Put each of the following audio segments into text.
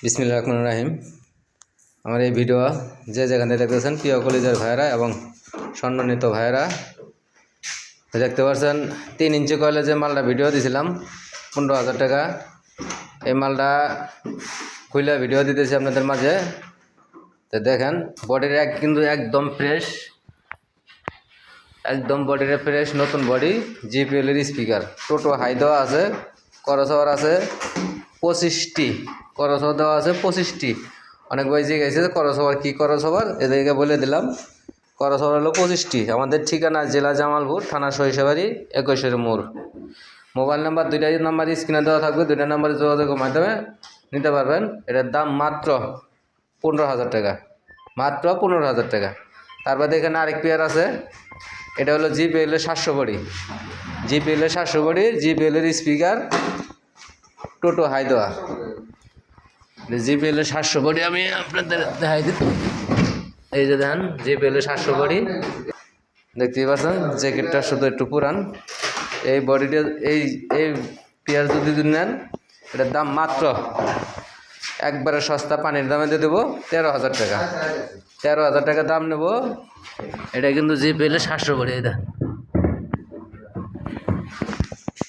বিসমিল্লাহির রহমানির রহিম। আমার এই ভিডিও যে যেখান থেকে দেখতেছেন প্রিয় কলিজার ভাইয়েরা এবং সম্মানিত ভাইয়েরা দেখতে পাচ্ছেন 3 ইঞ্চি কয়েলে যে মালটা ভিডিও দিয়েছিলাম 15,000 টাকা, এই মালটা খুলে ভিডিও দিতেছি আপনাদের মাঝে। তো দেখেন বডির কিন্তু একদম ফ্রেশ, একদম বডির ফ্রেশ নতুন বডি, জিপিএলের স্পিকার, টোটো হাই দেওয়া আছে, করসওয়ার আছে 25টি, করসওয়ার দেওয়া আছে 25টি। অনেক ভাই জিজ্ঞাসা করসওয়ার কী, করসওয়ার এদেরকে বলে দিলাম। করসওয়ার হলো 25টি। আমাদের ঠিকানা জেলা জামালপুর, থানা সরিষাবাড়ি, 21 মোড়। মোবাইল নাম্বার 2টা নাম্বার স্ক্রিনে দেওয়া থাকবে, 2টা নাম্বারে যোগাযোগের মাধ্যমে নিতে পারবেন। এটার দাম মাত্র 15,000 টাকা, মাত্র 15,000 টাকা। তারপর এখানে আরেক পেয়ার আছে, এটা হলো জিপিএলের 700 বডি, জিপিএলের 700 বডি, জিপিএলের স্পিকার, টোটো হাই দেওয়া। জিপিএলের 700 বডি আমি আপনাদের দেখাই দিই। এই যে দেখেন জিপিএলের 700 বডি দেখতেই পাচ্ছেন। জ্যাকেটটা শুধু একটু পুরান। এই বডিটা এই পেয়ার যদি নেন এটার দাম মাত্র একবারে সস্তা, পানির দামে দিয়ে দেবো 13,000 টাকা। 13,000 টাকা দাম নেব। এটা কিন্তু জিপিএলের 700 বডি। এটা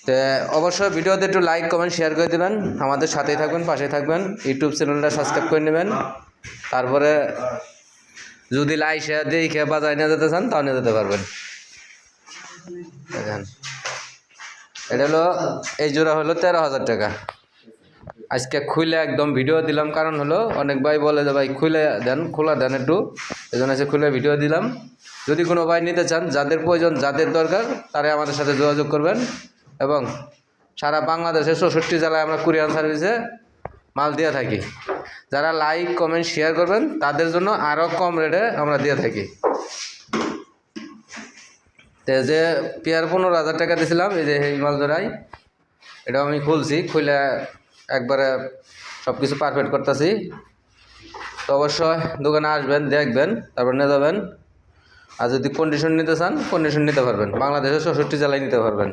তো অবশ্যই ভিডিওতে একটু লাইক কমেন্ট শেয়ার করে দেবেন, আমাদের সাথেই থাকবেন, পাশে থাকবেন। ইউটিউব চ্যানেলটা সাবস্ক্রাইব করে নেবেন। তারপরে যদি লাইক শেয়ার দিয়ে খেয়ে বাজায় নিয়ে যেতে চান তাও নিয়ে যেতে পারবেন। দেখেন এটা হলো, এই জোড়া হলো 13,000 টাকা। আজকে খুলে একদম ভিডিও দিলাম, কারণ হলো অনেক ভাই বলে যে ভাই খুলে দেন, খোলা দেন একটু, এই জন্য আজকে খুলে ভিডিও দিলাম। যদি কোনো ভাই নিতে চান, যাদের প্রয়োজন, যাদের দরকার, তারাই আমাদের সাথে যোগাযোগ করবেন। এবং সারা বাংলাদেশের 64 জেলায় আমরা কুরিয়ার সার্ভিসে মাল দিয়ে থাকি। যারা লাইক কমেন্ট শেয়ার করবেন তাদের জন্য আরও কম রেটে আমরা দিয়ে থাকি। তো যে পেয়ার 15,000 টাকা দিয়েছিলাম, এই যে এই মাল জোড়াই, এটাও আমি খুলছি, খুলে একবারে সব কিছু পারফেক্ট করতেছি। তো অবশ্যই দোকানে আসবেন, দেখবেন, তারপর নিয়ে যাবেন। আর যদি কন্ডিশন নিতে চান, কন্ডিশন নিতে পারবেন, বাংলাদেশের 64 জেলায় নিতে পারবেন।